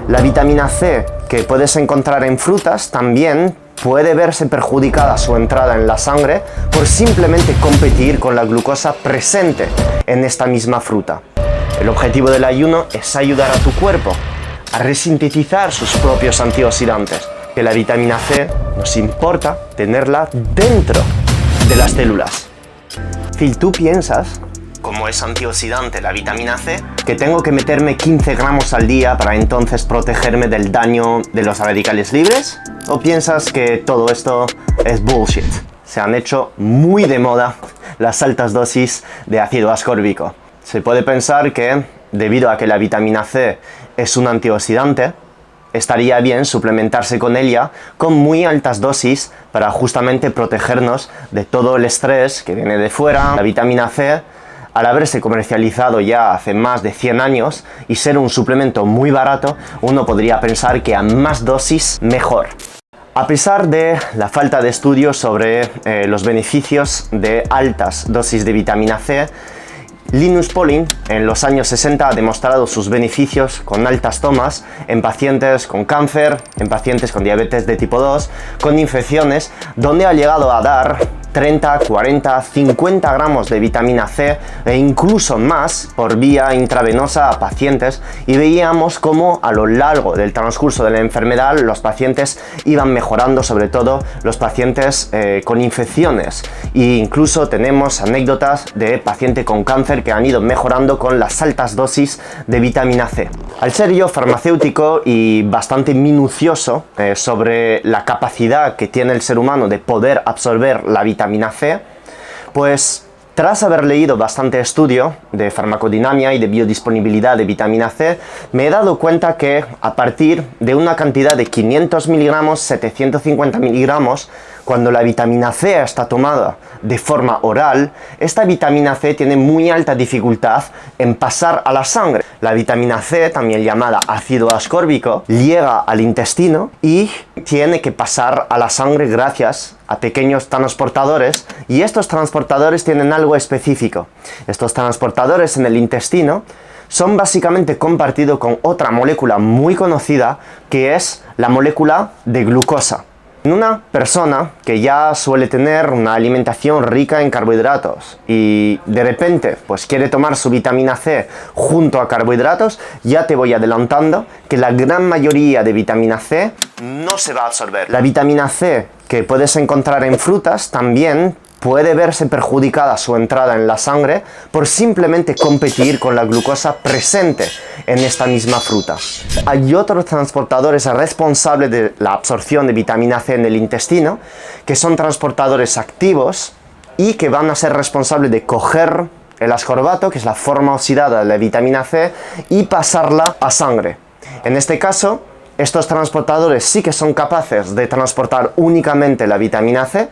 La vitamina C que puedes encontrar en frutas también puede verse perjudicada su entrada en la sangre por simplemente competir con la glucosa presente en esta misma fruta. El objetivo del ayuno es ayudar a tu cuerpo a resintetizar sus propios antioxidantes, que la vitamina C nos importa tenerla dentro de las células. Phil, ¿tú piensas, como es antioxidante la vitamina C, que tengo que meterme 15 gramos al día para entonces protegerme del daño de los radicales libres? ¿O piensas que todo esto es bullshit? Se han hecho muy de moda las altas dosis de ácido ascórbico. Se puede pensar que, debido a que la vitamina C es un antioxidante, estaría bien suplementarse con ella con muy altas dosis para justamente protegernos de todo el estrés que viene de fuera. La vitamina C, al haberse comercializado ya hace más de 100 años y ser un suplemento muy barato, uno podría pensar que a más dosis mejor. A pesar de la falta de estudios sobre los beneficios de altas dosis de vitamina C, Linus Pauling en los años 60 ha demostrado sus beneficios con altas tomas en pacientes con cáncer, en pacientes con diabetes de tipo 2, con infecciones, donde ha llegado a dar 30, 40, 50 gramos de vitamina C e incluso más por vía intravenosa a pacientes, y veíamos cómo a lo largo del transcurso de la enfermedad los pacientes iban mejorando, sobre todo los pacientes con infecciones, e incluso tenemos anécdotas de pacientes con cáncer que han ido mejorando con las altas dosis de vitamina C. Al ser yo farmacéutico y bastante minucioso sobre la capacidad que tiene el ser humano de poder absorber la vitamina C, pues tras haber leído bastante estudio de farmacodinámica y de biodisponibilidad de vitamina C, me he dado cuenta que a partir de una cantidad de 500 miligramos, 750 miligramos, cuando la vitamina C está tomada de forma oral, esta vitamina C tiene muy alta dificultad en pasar a la sangre. La vitamina C, también llamada ácido ascórbico, llega al intestino y tiene que pasar a la sangre gracias a pequeños transportadores, y estos transportadores tienen algo específico. Estos transportadores en el intestino son básicamente compartidos con otra molécula muy conocida, que es la molécula de glucosa. En una persona que ya suele tener una alimentación rica en carbohidratos y de repente pues quiere tomar su vitamina C junto a carbohidratos, ya te voy adelantando que la gran mayoría de vitamina C no se va a absorber. La vitamina C que puedes encontrar en frutas también puede verse perjudicada su entrada en la sangre por simplemente competir con la glucosa presente en esta misma fruta. Hay otros transportadores responsables de la absorción de vitamina C en el intestino, que son transportadores activos y que van a ser responsables de coger el ascorbato, que es la forma oxidada de la vitamina C, y pasarla a sangre. En este caso, estos transportadores sí que son capaces de transportar únicamente la vitamina C,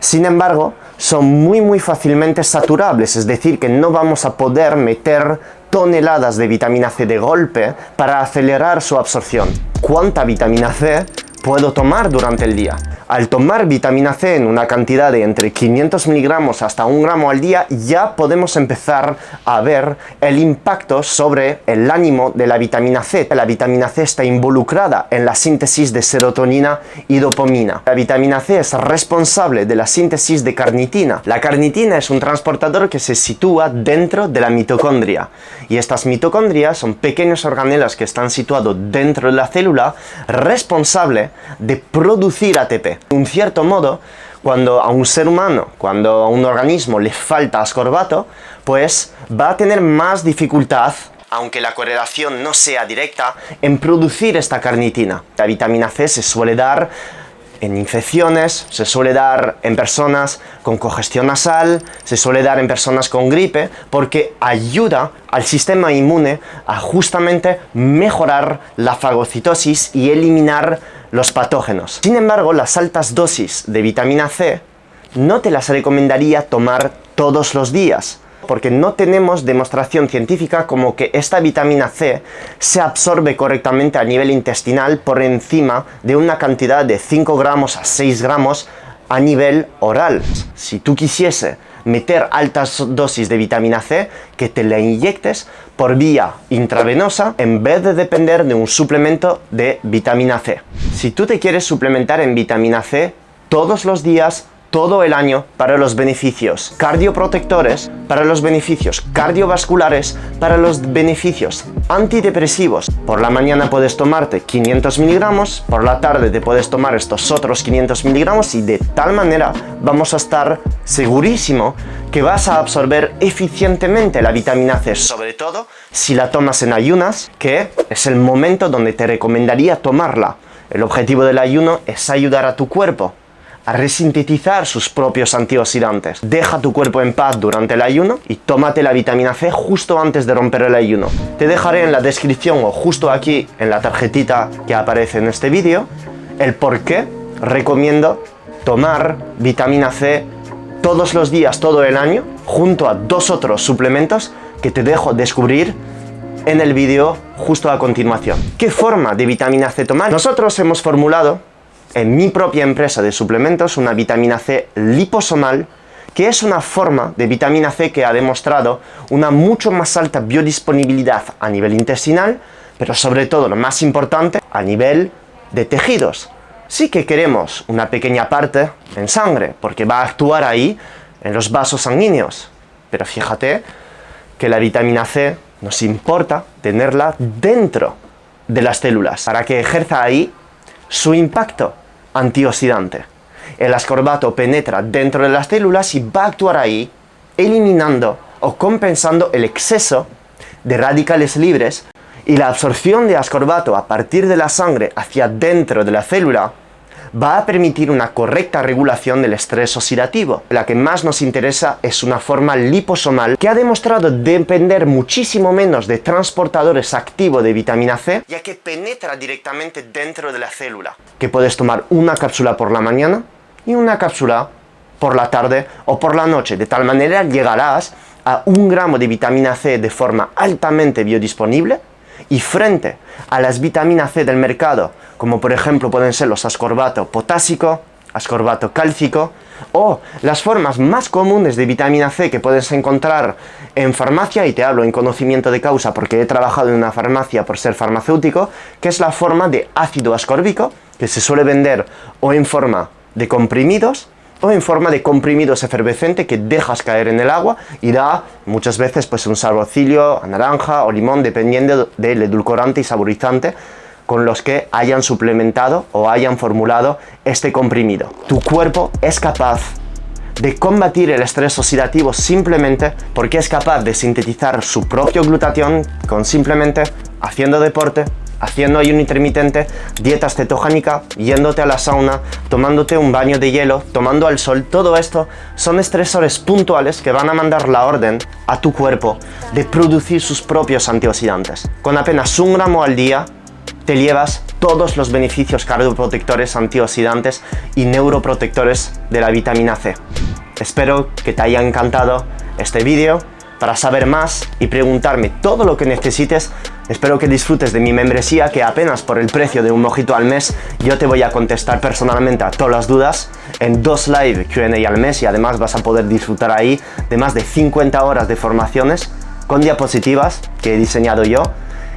sin embargo, son muy fácilmente saturables, es decir, que no vamos a poder meter toneladas de vitamina C de golpe para acelerar su absorción. ¿Cuánta vitamina C puedo tomar durante el día? Al tomar vitamina C en una cantidad de entre 500 miligramos hasta 1 gramo al día, ya podemos empezar a ver el impacto sobre el ánimo de la vitamina C. La vitamina C está involucrada en la síntesis de serotonina y dopamina. La vitamina C es responsable de la síntesis de carnitina. La carnitina es un transportador que se sitúa dentro de la mitocondria, y estas mitocondrias son pequeños organelos que están situados dentro de la célula, responsable de producir ATP. De un cierto modo, cuando a un ser humano, cuando a un organismo le falta ascorbato, pues va a tener más dificultad, aunque la correlación no sea directa, en producir esta carnitina. La vitamina C se suele dar en infecciones, se suele dar en personas con congestión nasal, se suele dar en personas con gripe, porque ayuda al sistema inmune a justamente mejorar la fagocitosis y eliminar los patógenos. Sin embargo, las altas dosis de vitamina C no te las recomendaría tomar todos los días, porque no tenemos demostración científica como que esta vitamina C se absorbe correctamente a nivel intestinal por encima de una cantidad de 5 gramos a 6 gramos a nivel oral. Si tú quisiese meter altas dosis de vitamina C, que te la inyectes por vía intravenosa en vez de depender de un suplemento de vitamina C. Si tú te quieres suplementar en vitamina C todos los días, todo el año, para los beneficios cardioprotectores, para los beneficios cardiovasculares, para los beneficios antidepresivos. Por la mañana puedes tomarte 500 miligramos, por la tarde te puedes tomar estos otros 500 miligramos y de tal manera vamos a estar segurísimo que vas a absorber eficientemente la vitamina C, sobre todo si la tomas en ayunas, que es el momento donde te recomendaría tomarla. El objetivo del ayuno es ayudar a tu cuerpo a resintetizar sus propios antioxidantes. Deja tu cuerpo en paz durante el ayuno y tómate la vitamina C justo antes de romper el ayuno. Te dejaré en la descripción o justo aquí en la tarjetita que aparece en este vídeo el por qué recomiendo tomar vitamina C todos los días, todo el año, junto a 2 otros suplementos que te dejo descubrir en el vídeo justo a continuación. ¿Qué forma de vitamina C tomar? Nosotros hemos formulado en mi propia empresa de suplementos una vitamina C liposomal, que es una forma de vitamina C que ha demostrado una mucho más alta biodisponibilidad a nivel intestinal, pero sobre todo, lo más importante, a nivel de tejidos. Sí que queremos una pequeña parte en sangre, porque va a actuar ahí en los vasos sanguíneos, pero fíjate que la vitamina C nos importa tenerla dentro de las células, para que ejerza ahí su impacto antioxidante. El ascorbato penetra dentro de las células y va a actuar ahí, eliminando o compensando el exceso de radicales libres, y la absorción de ascorbato a partir de la sangre hacia dentro de la célula va a permitir una correcta regulación del estrés oxidativo. La que más nos interesa es una forma liposomal que ha demostrado depender muchísimo menos de transportadores activos de vitamina C, ya que penetra directamente dentro de la célula. Que puedes tomar una cápsula por la mañana y una cápsula por la tarde o por la noche. De tal manera llegarás a 1 gramo de vitamina C de forma altamente biodisponible, y frente a las vitaminas C del mercado, como por ejemplo pueden ser los ascorbato potásico, ascorbato cálcico, o las formas más comunes de vitamina C que puedes encontrar en farmacia, y te hablo en conocimiento de causa porque he trabajado en una farmacia por ser farmacéutico, que es la forma de ácido ascórbico, que se suele vender o en forma de comprimidos o en forma de comprimidos efervescente que dejas caer en el agua y da muchas veces pues un saborcillo a naranja o limón, dependiendo del edulcorante y saborizante con los que hayan suplementado o hayan formulado este comprimido. Tu cuerpo es capaz de combatir el estrés oxidativo simplemente porque es capaz de sintetizar su propio glutatión con simplemente haciendo deporte, haciendo ayuno intermitente, dieta cetogénica, yéndote a la sauna, tomándote un baño de hielo, tomando al sol. Todo esto son estresores puntuales que van a mandar la orden a tu cuerpo de producir sus propios antioxidantes. Con apenas 1 gramo al día te llevas todos los beneficios cardioprotectores, antioxidantes y neuroprotectores de la vitamina C. Espero que te haya encantado este vídeo. Para saber más y preguntarme todo lo que necesites, espero que disfrutes de mi membresía, que apenas por el precio de un mojito al mes yo te voy a contestar personalmente a todas las dudas en 2 live Q&A al mes, y además vas a poder disfrutar ahí de más de 50 horas de formaciones con diapositivas que he diseñado yo.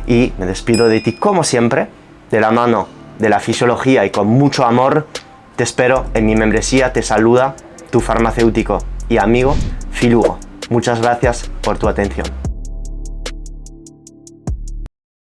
Y me despido de ti como siempre, de la mano de la fisiología y con mucho amor. Te espero en mi membresía. Te saluda tu farmacéutico y amigo Phil Hugo. Muchas gracias por tu atención.